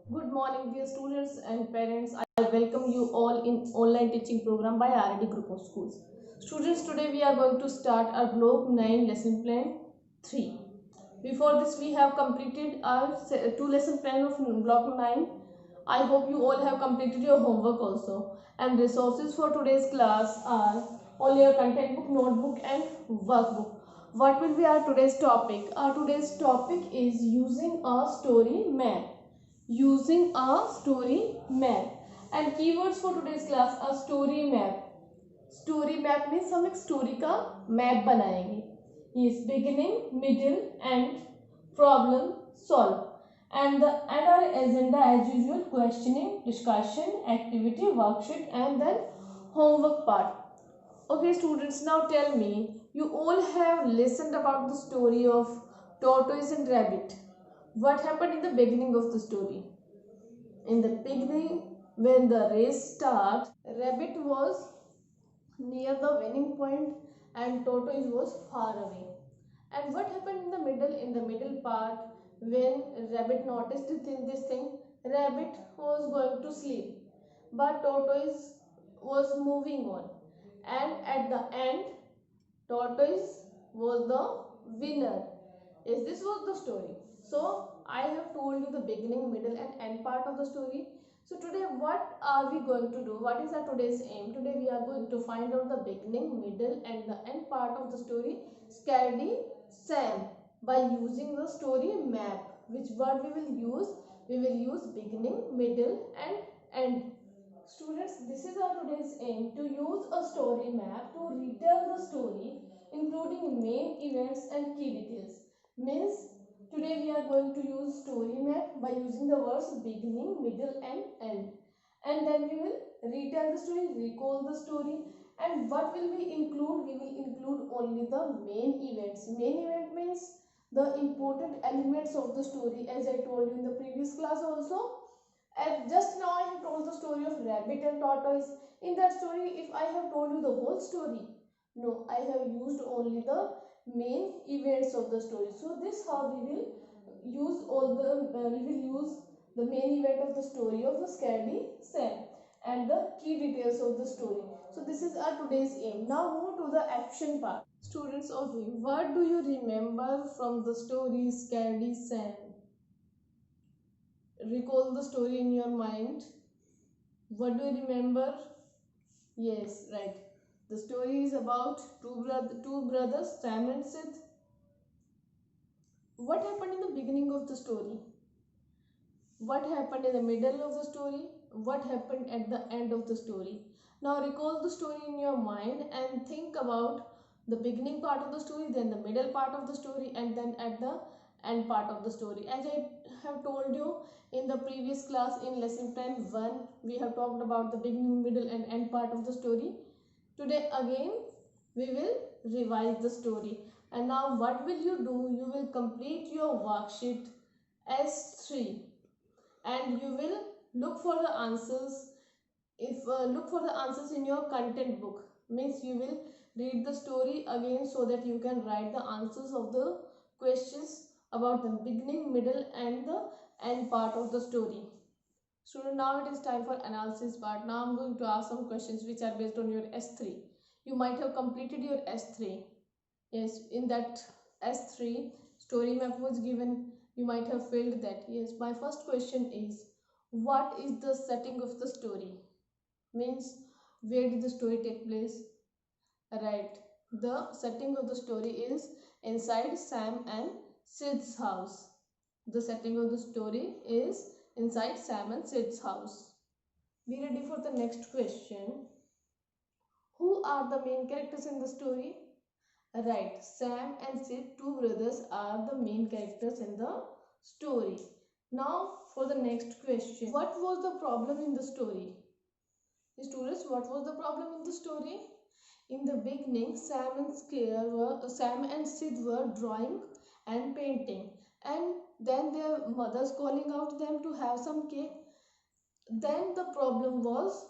Good morning, dear students and parents. I welcome you all in online teaching program by RD Group of Schools. Students, today we are going to start our Block 9 lesson plan 3. Before this, we have completed our 2 lesson plan of Block 9. I hope you all have completed your homework also. And resources for today's class are all your content book, notebook and workbook. What will be our today's topic? Our today's topic is using a story map. Using a story map. And keywords for today's class are story map. Story map means हम एक story का map बनाएंगे. Is beginning middle and problem solve and our agenda as usual: questioning, discussion, activity, worksheet and then homework part. Okay students, now tell me, you all have listened about the story of tortoise and rabbit. What happened in the beginning of the story? In the beginning, when the race starts, rabbit was near the winning point and tortoise was far away. And what happened in the middle? In the middle part, when rabbit noticed this thing, rabbit was going to sleep, but tortoise was moving on, and at the end tortoise was the winner. Yes, this was the story. So I have told you the beginning, middle and end part of the story. So today what are we going to do? What is our today's aim? Today we are going to find out the beginning, middle and the end part of the story Scaredy Sam by using the story map. Which word we will use? We will use beginning, middle and end. Students, this is our today's aim: to use a story map to retell the story including main events and key details. Means today we are going to use story map by using the words beginning, middle and end. And then we will retell the story, recall the story. And what will we include? We will include only the main events. Main event means the important elements of the story, as I told you in the previous class also. And just now I have told the story of rabbit and tortoise. In that story, if I have told you the whole story, no, I have used only the main events of the story. So this how we will use all the we will use the main event of the story of the Scaredy Sam and the key details of the story. So this is our today's aim. Now move to the action part. Students, okay, what do you remember from the story Scaredy Sam? Recall the story in your mind. What do you remember? Yes, right. The story is about two brothers, Sam and Sid. What happened in the beginning of the story? What happened in the middle of the story? What happened at the end of the story? Now recall the story in your mind and think about the beginning part of the story, then the middle part of the story, and then at the end part of the story. As I have told you in the previous class in lesson plan 1, we have talked about the beginning, middle and end part of the story. Today again we will revise the story. And now what will you do? You will complete your worksheet S3 and you will look for the answers. If look for the answers in your content book, means you will read the story again so that you can write the answers of the questions about the beginning, middle and the end part of the story. Student, now it is time for analysis part. Now I'm going to ask some questions which are based on your S3. You might have completed your S3. Yes, in that S3 story map was given. You might have filled that. Yes, my first question is, what is the setting of the story? Means where did the story take place? Right, the setting of the story is inside Sam and Sid's house. The setting of the story is inside Sam and Sid's house. Be ready for the next question. Who are the main characters in the story? Right, Sam and Sid, two brothers, are the main characters in the story. Now for the next question. What was the problem in the story? Students, what was the problem in the story? In the beginning, Sam and Sid were drawing and painting, and then their mothers calling out them to have some cake. Then the problem was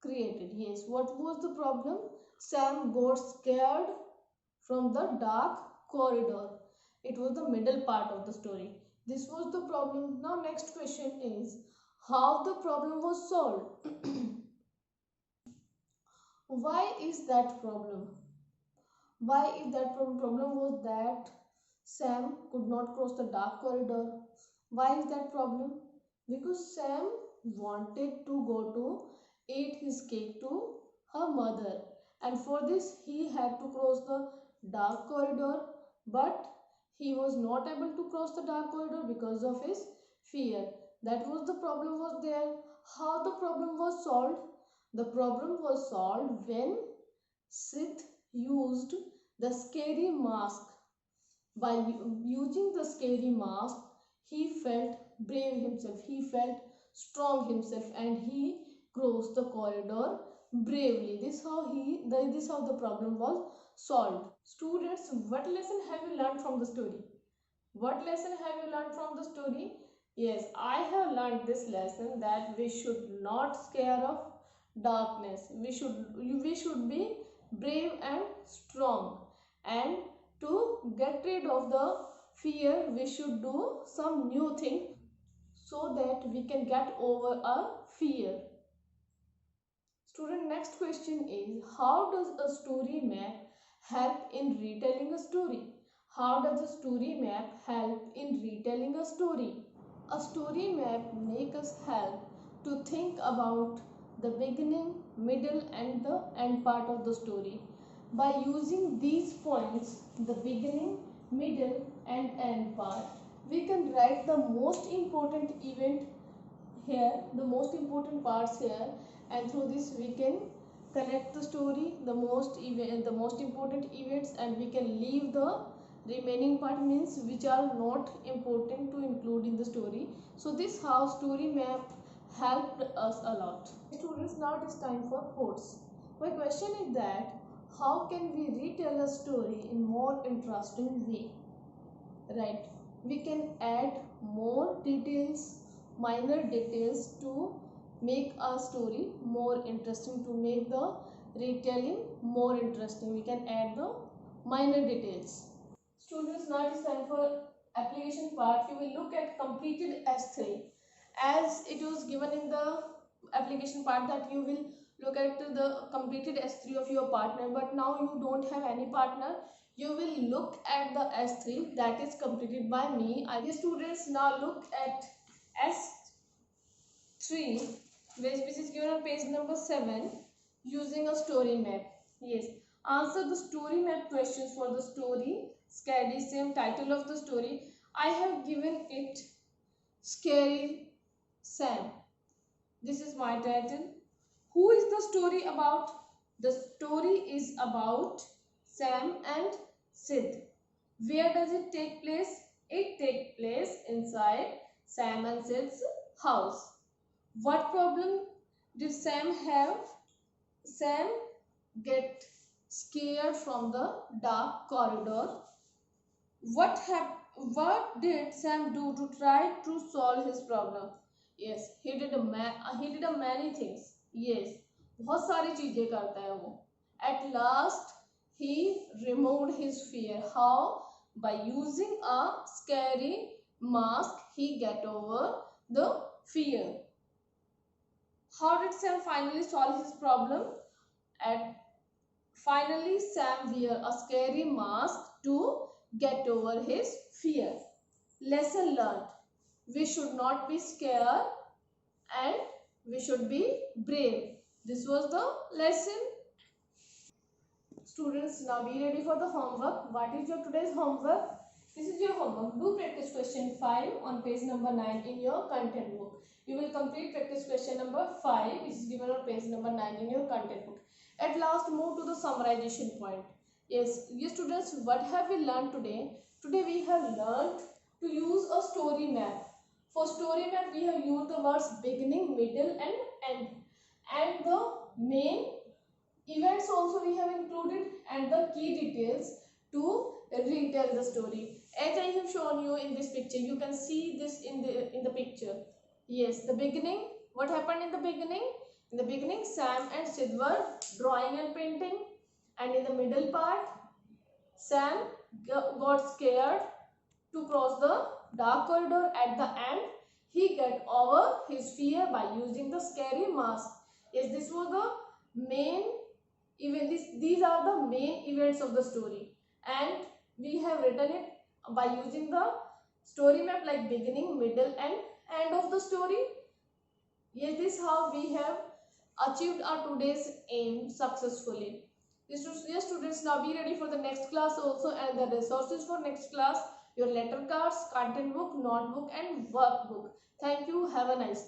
created. Yes, what was the problem? Sam got scared from the dark corridor. It was the middle part of the story. This was the problem. Now next question is how the problem was solved. Why is that problem? Why is that problem? Problem was that Sam could not cross the dark corridor. Why is that problem? Because Sam wanted to go to eat his cake to her mother, and for this he had to cross the dark corridor, but he was not able to cross the dark corridor because of his fear. That was the problem was there. How the problem was solved? The problem was solved when Sid used the scary mask. By using the scary mask, he felt brave himself, he felt strong himself, and he crossed the corridor bravely. This how the problem was solved. Students, what lesson have you learned from the story? What lesson have you learned from the story? Yes, I have learned this lesson that we should not scare of darkness. We should be brave and strong. And to get rid of the fear, we should do some new thing so that we can get over our fear. Student, next question is how does a story map help in retelling a story? How does a story map help in retelling a story? A story map makes us help to think about the beginning, middle and the end part of the story. By using these points, the beginning, middle and end part, we can write the most important event here, the most important parts here, and through this we can connect the story, the most important events, and we can leave the remaining part, means which are not important to include in the story. So this how story map helped us a lot. Students, now it is time for quotes. My question is that how can we retell a story in more interesting way? Right, we can add more details, minor details, to make our story more interesting, to make the retelling more interesting. We can add the minor details. Students, now it is time for application part. You will look at completed S3 as it was given in the application part that you will look at the completed S3 of your partner, but now you don't have any partner. You will look at the S3 that is completed by me. Dear students, now look at S3 which is given on page number 7 using a story map. Yes, answer the story map questions for the story. Scary, same title of the story. I have given it Scary Sam. This is my title. Who is the story about? The story is about Sam and Sid. Where does it take place? It takes place inside Sam and Sid's house. What problem did Sam have? Sam get scared from the dark corridor. What did Sam do to try to solve his problem? Yes, he did a many things. Yes, बहुत सारी चीजें करता है वो. At last, he removed his fear. How? By using a scary mask, he get over the fear. How did Sam finally solve his problem? Finally, Sam wear a scary mask to get over his fear. Lesson learned. We should not be scared and we should be brave. This was the lesson. Students, now be ready for the homework. What is your today's homework? This is your homework. Do practice question 5 on page number 9 in your content book. You will complete practice question number 5 which is given on page number 9 in your content book. At last, move to the summarization point. Yes, students, what have we learned today? Today we have learned to use a story map. For story map, we have used the words beginning, middle and end. And the main events also we have included and the key details to retell the story. As I have shown you in this picture, you can see this in the picture. Yes, the beginning. What happened in the beginning? In the beginning, Sam and Sid were drawing and painting, and in the middle part, Sam got scared to cross the dark corridor at the end. He get over his fear by using the scary mask. Yes, this was the main event. These are the main events of the story, and we have written it by using the story map like beginning, middle, and end of the story. Yes, this is how we have achieved our today's aim successfully. Yes, students, now be ready for the next class also, and the resources for next class, your letter cards, content book, notebook, and workbook. Thank you. Have a nice day.